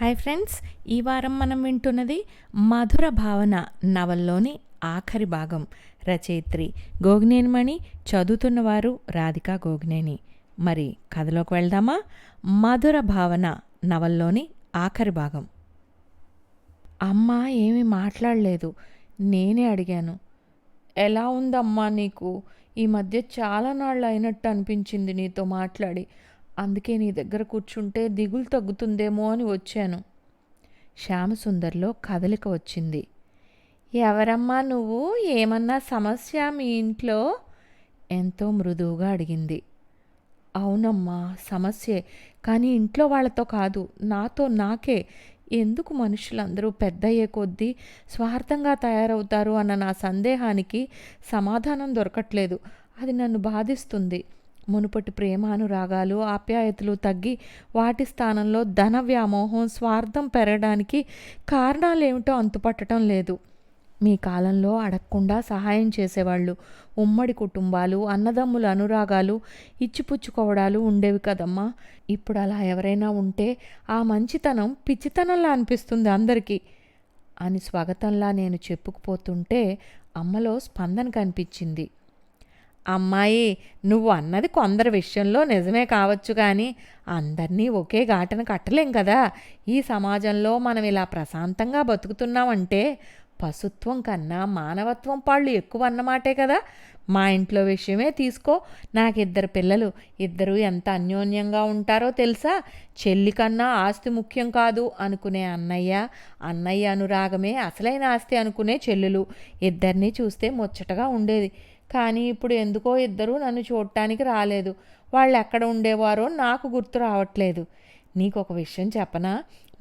Hi friends, ఈ వారం మనం వింటున్నది మధుర భావన నవల్లోని ఆఖరి భాగం. రచయిత్రి గోగినేనిమణి, చదువుతున్నవారు రాధికా గోగినేని. మరి కథలోకి వెళ్దామా? మధుర భావన నవల్లోని ఆఖరి భాగం. అమ్మ ఏమీ మాట్లాడలేదు. నేనే అడిగాను, ఎలా ఉందమ్మా నీకు? ఈ మధ్య చాలా నాళ్ళు అయినట్టు అనిపించింది నీతో మాట్లాడి. అందుకే నీ దగ్గర కూర్చుంటే దిగులు తగ్గుతుందేమో అని వచ్చాను. శ్యామసుందర్లో కదలిక వచ్చింది. ఎవరమ్మా నువ్వు? ఏమన్నా సమస్య మీ ఇంట్లో? ఎంతో మృదువుగా అడిగింది. అవునమ్మా, సమస్యే. కానీ ఇంట్లో వాళ్ళతో కాదు, నాకే. ఎందుకు మనుషులందరూ పెద్దయ్యే కొద్దీ స్వార్థంగా తయారవుతారు అన్న నా సందేహానికి సమాధానం దొరకట్లేదు. అది నన్ను బాధిస్తుంది. మునుపటి ప్రేమానురాగాలు, ఆప్యాయతలు తగ్గి వాటి స్థానంలో ధన వ్యామోహం, స్వార్థం పెరగడానికి కారణాలేమిటో అంతుపట్టడం లేదు. మీ కాలంలో అడగకుండా సహాయం చేసేవాళ్ళు, ఉమ్మడి కుటుంబాలు, అన్నదమ్ముల అనురాగాలు, ఇచ్చిపుచ్చుకోవడాలు ఉండేవి కదమ్మా. ఇప్పుడు అలా ఎవరైనా ఉంటే ఆ మంచితనం పిచ్చితనంలా అనిపిస్తుంది అందరికీ అని స్వాగతంలా నేను చెప్పుకుపోతుంటే అమ్మలో స్పందన కనిపించింది. అమ్మాయి, నువ్వు అన్నది కొందరి విషయంలో నిజమే కావచ్చు, కానీ అందరినీ ఒకే ఘాటన కట్టలేం కదా. ఈ సమాజంలో మనం ఇలా ప్రశాంతంగా బతుకుతున్నామంటే పశుత్వం కన్నా మానవత్వం పాళ్ళు ఎక్కువ అన్నమాటే కదా. మా ఇంట్లో విషయమే తీసుకో. నాకిద్దరు పిల్లలు, ఇద్దరూ ఎంత అన్యోన్యంగా ఉంటారో తెలుసా. చెల్లి కన్నా ఆస్తి ముఖ్యం కాదు అనుకునే అన్నయ్య అనురాగమే అసలైన ఆస్తి అనుకునే చెల్లెలు. ఇద్దరినీ చూస్తే ముచ్చటగా ఉండేది. కానీ ఇప్పుడు ఎందుకో ఇద్దరూ నన్ను చూడటానికి రాలేదు. వాళ్ళు ఎక్కడ ఉండేవారో నాకు గుర్తు రావట్లేదు. నీకొక విషయం చెప్పనా?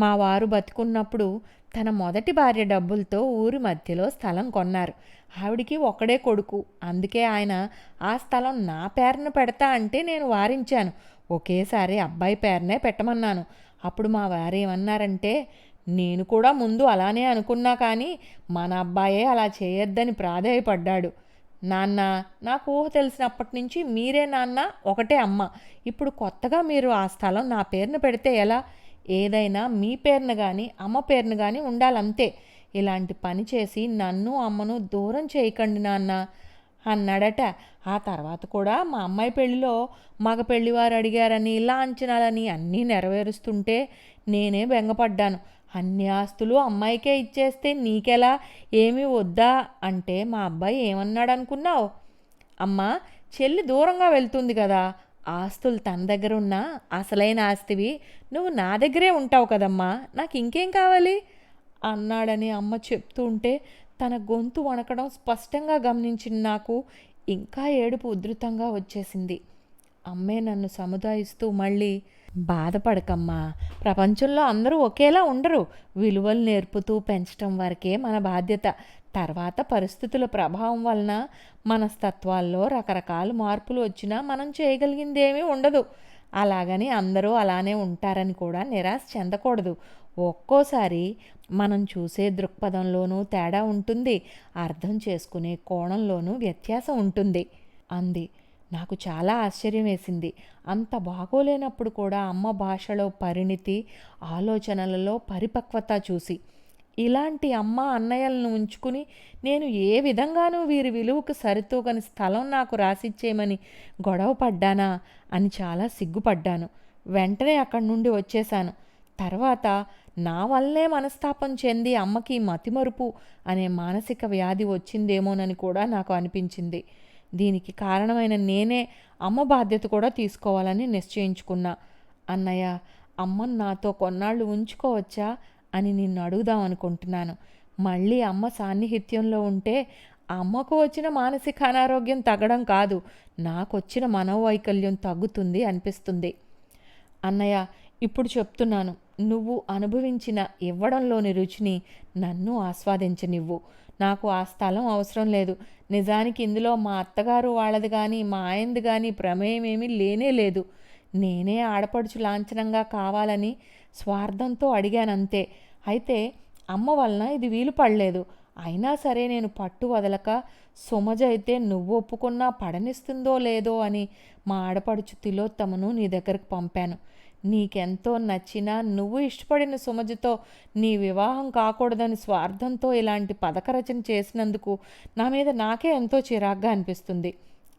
మా వారు బతికున్నప్పుడు తన మొదటి భార్య డబ్బులతో ఊరి మధ్యలో స్థలం కొన్నారు. ఆవిడికి ఒక్కడే కొడుకు. అందుకే ఆయన ఆ స్థలం నా పేరున పెడతా అంటే నేను వారించాను. ఒకేసారి అబ్బాయి పేరునే పెట్టమన్నాను. అప్పుడు మా వారు ఏమన్నారంటే, నేను కూడా ముందు అలానే అనుకున్నా, కానీ మన అబ్బాయే అలా చేయొద్దని ప్రాధేయపడ్డాడు. నాన్న, నాకు ఊహ తెలిసినప్పటి నుంచి మీరే నాన్న, ఒకటే అమ్మ. ఇప్పుడు కొత్తగా మీరు ఆ స్థలం నా పేరున పెడితే ఎలా? ఏదైనా మీ పేరున కానీ అమ్మ పేరున కానీ ఉండాలంతే. ఇలాంటి పని చేసి నన్ను అమ్మను దూరం చేయకండి నాన్న అన్నాడట. ఆ తర్వాత కూడా మా అమ్మాయి పెళ్లిలో మగ పెళ్లివారు అడిగారని, ఇలా అంచనాలని అన్నీ నెరవేరుస్తుంటే నేనే బెంగపడ్డాను. అన్ని ఆస్తులు అమ్మాయికే ఇచ్చేస్తే నీకెలా? ఏమీ వద్దా అంటే మా అబ్బాయి ఏమన్నాడు అనుకున్నావు? అమ్మా, చెల్లి దూరంగా వెళ్తుంది కదా, ఆస్తులు తన దగ్గర ఉన్నా అసలైన ఆస్తివి నువ్వు నా దగ్గరే ఉంటావు కదమ్మా, నాకు ఇంకేం కావాలి అన్నాడని అమ్మ చెప్తూ ఉంటే తన గొంతు వణకడం స్పష్టంగా గమనించిన నాకు ఇంకా ఏడుపు ఉధృతంగా వచ్చేసింది. అమ్మే నన్ను సముదాయిస్తూ మళ్ళీ, బాధపడకమ్మా, ప్రపంచంలో అందరూ ఒకేలా ఉండరు. విలువలు నేర్పుతూ పెంచడం వరకే మన బాధ్యత. తర్వాత పరిస్థితుల ప్రభావం వలన మనస్తత్వాల్లో రకరకాల మార్పులు వచ్చినా మనం చేయగలిగిందేమీ ఉండదు. అలాగని అందరూ అలానే ఉంటారని కూడా నిరాశ చెందకూడదు. ఒక్కోసారి మనం చూసే దృక్పథంలోనూ తేడా ఉంటుంది, అర్థం చేసుకునే కోణంలోనూ వ్యత్యాసం ఉంటుంది అంది. నాకు చాలా ఆశ్చర్యం వేసింది. అంత బాగోలేనప్పుడు కూడా అమ్మ భాషలో పరిణితి, ఆలోచనలలో పరిపక్వత చూసి. ఇలాంటి అమ్మ అన్నయ్యలను ఉంచుకుని నేను ఏ విధంగానూ వీరి విలువకు సరితూగని స్థలం నాకు రాసిచ్చేయమని గొడవ పడ్డానా అని చాలా సిగ్గుపడ్డాను. వెంటనే అక్కడి నుండి వచ్చేశాను. తర్వాత నా వల్లే మనస్తాపం చెంది అమ్మకి మతిమరుపు అనే మానసిక వ్యాధి వచ్చిందేమోనని కూడా నాకు అనిపించింది. దీనికి కారణమైన నేనే అమ్మ బాధ్యత కూడా తీసుకోవాలని నిశ్చయించుకున్నా. అన్నయ్య, అమ్మను నాతో కొన్నాళ్ళు ఉంచుకోవచ్చా అని నిన్ను అడుగుదాం అనుకుంటున్నాను. మళ్ళీ అమ్మ సాన్నిహిత్యంలో ఉంటే అమ్మకు వచ్చిన మానసిక అనారోగ్యం తగ్గడం కాదు, నాకొచ్చిన మనోవైకల్యం తగ్గుతుంది అనిపిస్తుంది. అన్నయ్య, ఇప్పుడు చెప్తున్నాను, నువ్వు అనుభవించిన ఇవ్వడంలోని రుచిని నన్ను ఆస్వాదించనివ్వు. నాకు ఆ స్థలం అవసరం లేదు. నిజానికి ఇందులో మా అత్తగారు వాళ్ళది కానీ మా ఆయనది కానీ ప్రమేయం ఏమీ లేనే లేదు. నేనే ఆడపడుచు లాంఛనంగా కావాలని స్వార్థంతో అడిగానంతే. అయితే అమ్మ వలన ఇది వీలు పడలేదు. అయినా సరే నేను పట్టు వదలక సుమజ అయితే నువ్వు ఒప్పుకున్నా పడనిస్తుందో లేదో అని మా ఆడపడుచు తిలోత్తమను నీ దగ్గరకు పంపాను. నీకెంతో నచ్చినా నువ్వు ఇష్టపడిన సుమజతో నీ వివాహం కాకూడదని స్వార్థంతో ఇలాంటి పథకరచన చేసినందుకు నా మీద నాకే ఎంతో చిరాగ్గా అనిపిస్తుంది.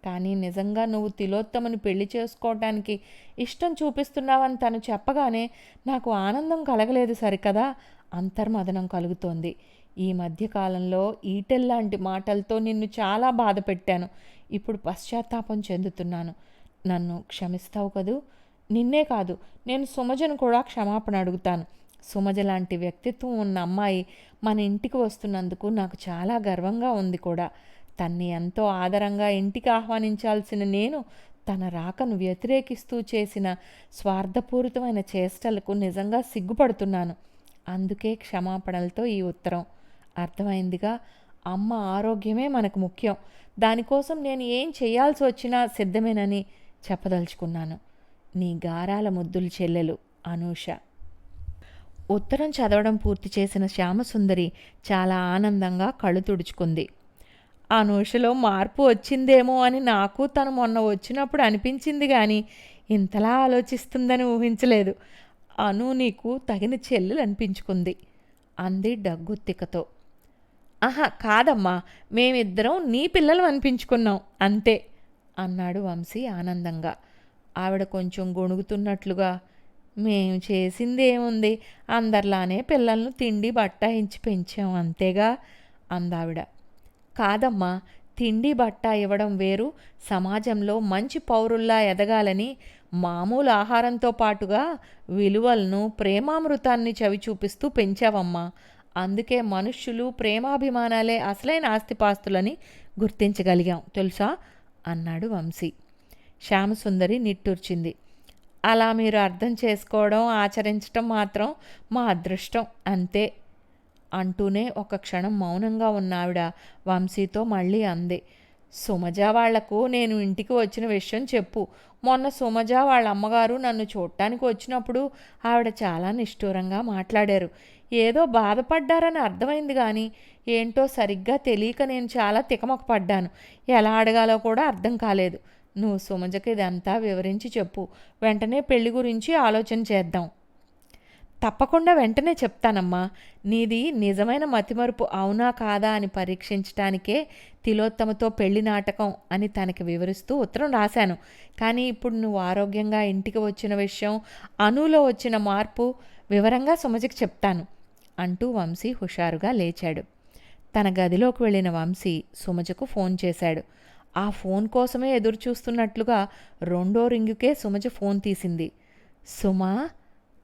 కానీ నిజంగా నువ్వు తిలోత్తమని పెళ్లి చేసుకోవటానికి ఇష్టం చూపిస్తున్నావని తను చెప్పగానే నాకు ఆనందం కలగలేదు సరికదా, అంతర్మదనం కలుగుతోంది. ఈ మధ్యకాలంలో ఈటెల్లాంటి మాటలతో నిన్ను చాలా బాధ పెట్టాను. ఇప్పుడు పశ్చాత్తాపం చెందుతున్నాను. నన్ను క్షమిస్తావు కదూ? నిన్నే కాదు, నేను సుమజను కూడా క్షమాపణ అడుగుతాను. సుమజ లాంటి వ్యక్తిత్వం ఉన్న అమ్మాయి మన ఇంటికి వస్తున్నందుకు నాకు చాలా గర్వంగా ఉంది కూడా. తన్ని ఎంతో ఆదరంగా ఇంటికి ఆహ్వానించాల్సిన నేను తన రాకను వ్యతిరేకిస్తూ చేసిన స్వార్థపూరితమైన చేష్టలకు నిజంగా సిగ్గుపడుతున్నాను. అందుకే క్షమాపణలతో ఈ ఉత్తరం. అర్థమైందిగా? అమ్మ ఆరోగ్యమే మనకు ముఖ్యం. దానికోసం నేను ఏం చేయాల్సి వచ్చినా సిద్ధమేనని చెప్పదలుచుకున్నాను. నీ గారాల ముద్దులు చెల్లెలు అనూష. ఉత్తరం చదవడం పూర్తి చేసిన శ్యామసుందరి చాలా ఆనందంగా కళ్ళు తుడుచుకుంది. అనూషలో మార్పు వచ్చిందేమో అని నాకు తను మొన్న వచ్చినప్పుడు అనిపించింది, కానీ ఇంతలా ఆలోచిస్తుందని ఊహించలేదు. అను నీకు తగిన చెల్లెలు అనిపించుకుంది అంది డగ్గుత్తికతో. ఆహా కాదమ్మా, మేమిద్దరం నీ పిల్లలు అనిపించుకున్నాం అంతే అన్నాడు వంశీ ఆనందంగా. ఆవిడ కొంచెం గొణుగుతున్నట్లుగా, మేము చేసింది ఏముంది, అందరిలానే పిల్లలను తిండి బట్టాయించి పెంచాం అంతేగా అందావిడ. కాదమ్మా, తిండి బట్ట ఇవ్వడం వేరు, సమాజంలో మంచి పౌరుల్లా ఎదగాలని మామూలు ఆహారంతో పాటుగా విలువలను ప్రేమామృతాన్ని చవి చూపిస్తూ పెంచావమ్మా. అందుకే మనుష్యులు ప్రేమాభిమానాలే అసలైన ఆస్తిపాస్తులని గుర్తించగలిగాం తెలుసా అన్నాడు వంశీ. శ్యామసుందరి నిట్టూర్చింది. అలా మీరు అర్థం చేసుకోవడం ఆచరించటం మాత్రం మా అదృష్టం అంతే అంటూనే ఒక క్షణం మౌనంగా ఉన్న ఆవిడ వంశీతో మళ్ళీ అంది. సుమజ వాళ్లకు నేను ఇంటికి వచ్చిన విషయం చెప్పు. మొన్న సుమజ వాళ్ళ అమ్మగారు నన్ను చూడటానికి వచ్చినప్పుడు ఆవిడ చాలా నిష్ఠూరంగా మాట్లాడారు. ఏదో బాధపడ్డారని అర్థమైంది, కానీ ఏంటో సరిగ్గా తెలియక నేను చాలా తికమక పడ్డాను. ఎలా అడగాలో కూడా అర్థం కాలేదు. నువ్వు సుమజకి ఇదంతా వివరించి చెప్పు. వెంటనే పెళ్లి గురించి ఆలోచన చేద్దాం. తప్పకుండా వెంటనే చెప్తానమ్మా. నీది నిజమైన మతిమరుపు అవునా కాదా అని పరీక్షించటానికే తిలోత్తమతో పెళ్లి నాటకం అని తనకి వివరిస్తూ ఉత్తరం రాశాను. కానీ ఇప్పుడు నువ్వు ఆరోగ్యంగా ఇంటికి వచ్చిన విషయం, అనులో వచ్చిన మార్పు వివరంగా సుమజకి చెప్తాను అంటూ వంశీ హుషారుగా లేచాడు. తన గదిలోకి వెళ్ళిన వంశీ సుమజకు ఫోన్ చేశాడు. ఆ ఫోన్ కోసమే ఎదురు చూస్తున్నట్లుగా రెండో రింగుకే సుమజ ఫోన్ తీసింది. సుమా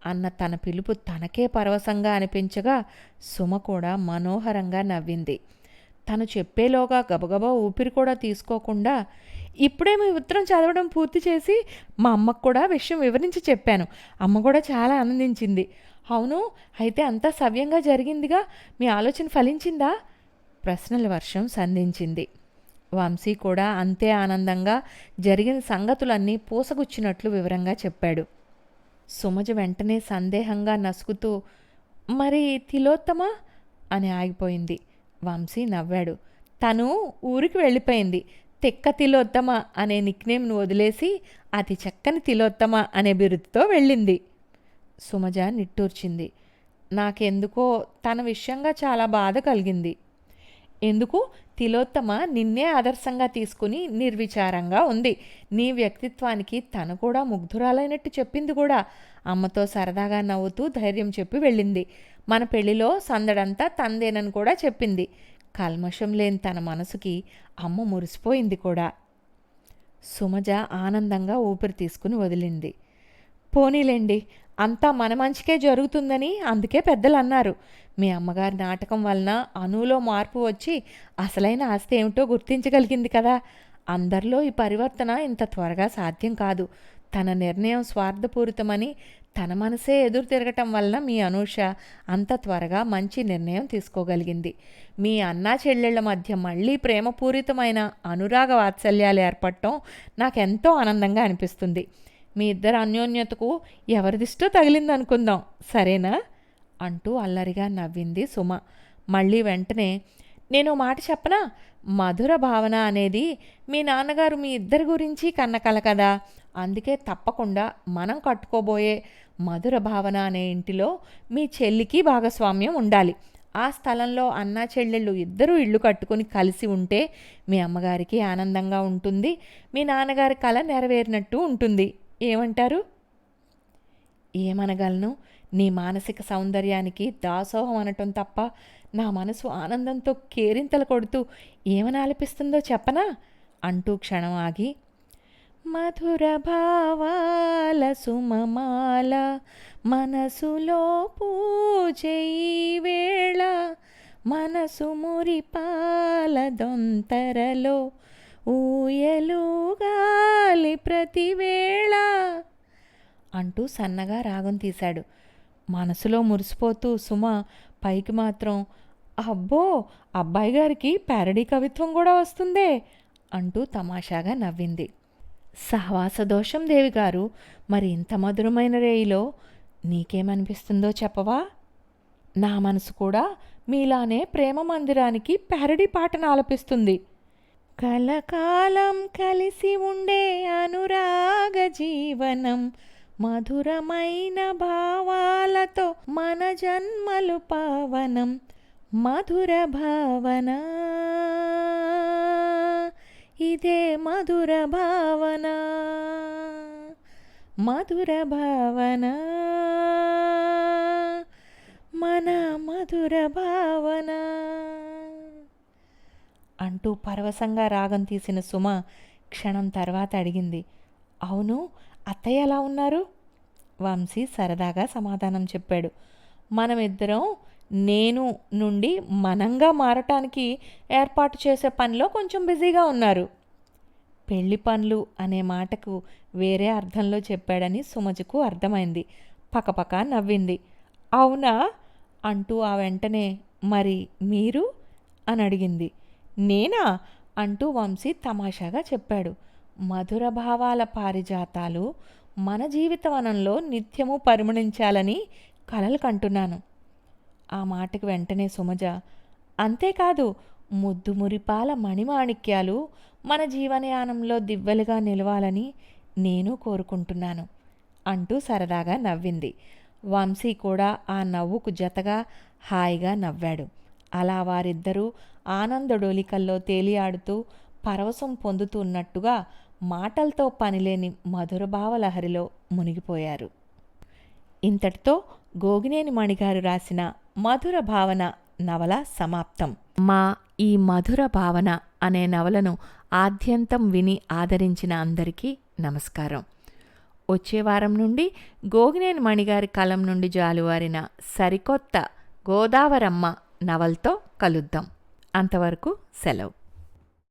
అన్న తన పిలుపు తనకే పరవశంగా అనిపించగా సుమ కూడా మనోహరంగా నవ్వింది. తను చెప్పేలోగా గబగబా ఊపిరి కూడా తీసుకోకుండా, ఇప్పుడే మీ ఉత్తరం చదవడం పూర్తి చేసి మా అమ్మకు కూడా విషయం వివరించి చెప్పాను. అమ్మ కూడా చాలా ఆనందించింది. అవును, అయితే అంతా సవ్యంగా జరిగిందిగా? మీ ఆలోచన ఫలించిందా? ప్రశ్నల వర్షం సంధించింది. వంశీ కూడా అంతే ఆనందంగా జరిగిన సంగతులన్నీ పూసగుచ్చినట్లు వివరంగా చెప్పాడు. సుమజ వెంటనే సందేహంగా నసుకుతూ, మరి తిలోత్తమా అని ఆగిపోయింది. వంశీ నవ్వాడు. తను ఊరికి వెళ్ళిపోయింది. తెక్క తిలోత్తమ అనే నిక్నేమ్ను వదిలేసి అతి చక్కని తిలోత్తమ అనే బిరుదుతో వెళ్ళింది. సుమజ నిట్టూర్చింది. నాకెందుకో తన విషయంగా చాలా బాధ కలిగింది. ఎందుకు? తిలోత్తమ నిన్నే ఆదర్శంగా తీసుకుని నిర్విచారంగా ఉంది. నీ వ్యక్తిత్వానికి తను కూడా ముగ్ధురాలైనట్టు చెప్పింది కూడా. అమ్మతో సరదాగా నవ్వుతూ ధైర్యం చెప్పి వెళ్ళింది. మన పెళ్లిలో సందడంతా తందేనని కూడా చెప్పింది. కల్మషం లేని తన మనసుకి అమ్మ మురిసిపోయింది కూడా. సుమజ ఆనందంగా ఊపిరి తీసుకుని వదిలింది. పోనీలేండి, అంతా మన మంచికే జరుగుతుందని అందుకే పెద్దలు అన్నారు. మీ అమ్మగారి నాటకం వలన అనులో మార్పు వచ్చి అసలైన ఆస్తి ఏమిటో గుర్తించగలిగింది కదా. అందరిలో ఈ పరివర్తన ఇంత త్వరగా సాధ్యం కాదు. తన నిర్ణయం స్వార్థపూరితమని తన మనసే ఎదురు తిరగటం వలన మీ అనూష అంత త్వరగా మంచి నిర్ణయం తీసుకోగలిగింది. మీ అన్నా చెల్లెళ్ల మధ్య మళ్ళీ ప్రేమపూరితమైన అనురాగ వాత్సల్యాలు ఏర్పడటం నాకెంతో ఆనందంగా అనిపిస్తుంది. మీ ఇద్దరు అన్యోన్యతకు ఎవరిదిష్టో తగిలిందనుకుందాం, సరేనా అంటూ అల్లరిగా నవ్వింది సుమ. మళ్ళీ వెంటనే, నేను మాట చెప్పనా? మధుర భావన అనేది మీ నాన్నగారు మీ ఇద్దరి గురించి కన్న కల కదా. అందుకే తప్పకుండా మనం కట్టుకోబోయే మధుర భావన అనే ఇంటిలో మీ చెల్లికి భాగస్వామ్యం ఉండాలి. ఆ స్థలంలో అన్నా చెల్లెళ్ళు ఇద్దరూ ఇళ్ళు కట్టుకొని కలిసి ఉంటే మీ అమ్మగారికి ఆనందంగా ఉంటుంది. మీ నాన్నగారి కల నెరవేరినట్టు ఉంటుంది. ఏమంటారు? ఏమనగలను? నీ మానసిక సౌందర్యానికి దాసోహం అనటం తప్ప నా మనసు ఆనందంతో కేరింతలు కొడుతూ ఏమనాలపిస్తుందో చెప్పనా? అంటూ క్షణం ఆగి, మధుర భావాల సుమమాల మనసులో పూజయి వేళ మనసు మురిపాల దొంతరలో ఊయలుగాలి ప్రతివేళ అంటూ సన్నగా రాగం తీశాడు. మనసులో మురిసిపోతూ సుమ పైకి మాత్రం, అబ్బో, అబ్బాయి గారికి ప్యారడీ కవిత్వం కూడా వస్తుందే అంటూ తమాషాగా నవ్వింది. సహవాస దోషం దేవిగారు, మరి ఇంత మధురమైన రేయిలో నీకేమనిపిస్తుందో చెప్పవా? నా మనసు కూడా మీలానే ప్రేమ మందిరానికి ప్యారడీ పాటను ఆలపిస్తుంది. కలకాలం కలిసి ఉండే అనురాగ జీవనం మధురమైన భావాలతో మన జన్మలు పావనం మధుర భావన, ఇదే మధుర భావన, మధుర భావన, మన మధుర భావన అంటూ పరవశంగా రాగం తీసిన సుమ క్షణం తర్వాత అడిగింది, అవును, అత్తయ్య ఎలా ఉన్నారు? వంశీ సరదాగా సమాధానం చెప్పాడు. మనమిద్దరం నేను నుండి మనంగా మారటానికి ఏర్పాటు చేసే పనిలో కొంచెం బిజీగా ఉన్నారు. పెళ్లి పనులు అనే మాటకు వేరే అర్థంలో చెప్పాడని సుమజకు అర్థమైంది. పకపక నవ్వింది. అవునా అంటూ ఆ వెంటనే, మరి మీరు అని అడిగింది. నేనా అంటూ వంశీ తమాషాగా చెప్పాడు. మధుర భావాల పారిజాతాలు మన జీవితవనంలో నిత్యము పరిమళించాలని కలలు కంటున్నాను. ఆ మాటకు వెంటనే సుమజ, అంతేకాదు, ముద్దు మురిపాల మణిమాణిక్యాలు మన జీవనయానంలో దివ్వెలుగా నిలవాలని నేను కోరుకుంటున్నాను అంటూ సరదాగా నవ్వింది. వంశీ కూడా ఆ నవ్వుకు జతగా హాయిగా నవ్వాడు. అలా వారిద్దరూ ఆనందడోలికల్లో తేలియాడుతూ పరవశం పొందుతున్నట్టుగా మాటలతో పనిలేని మధురభావలహరిలో మునిగిపోయారు. ఇంతటితో గోగినేని మణిగారు రాసిన మధుర భావన నవల సమాప్తం. మా ఈ మధుర భావన అనే నవలను ఆద్యంతం విని ఆదరించిన అందరికీ నమస్కారం. వచ్చే వారం నుండి గోగినేని మణిగారి కలం నుండి జాలువారిన సరికొత్త గోదావరమ్మ నవలతో కలుద్దాం. అంతవరకు సెలవు.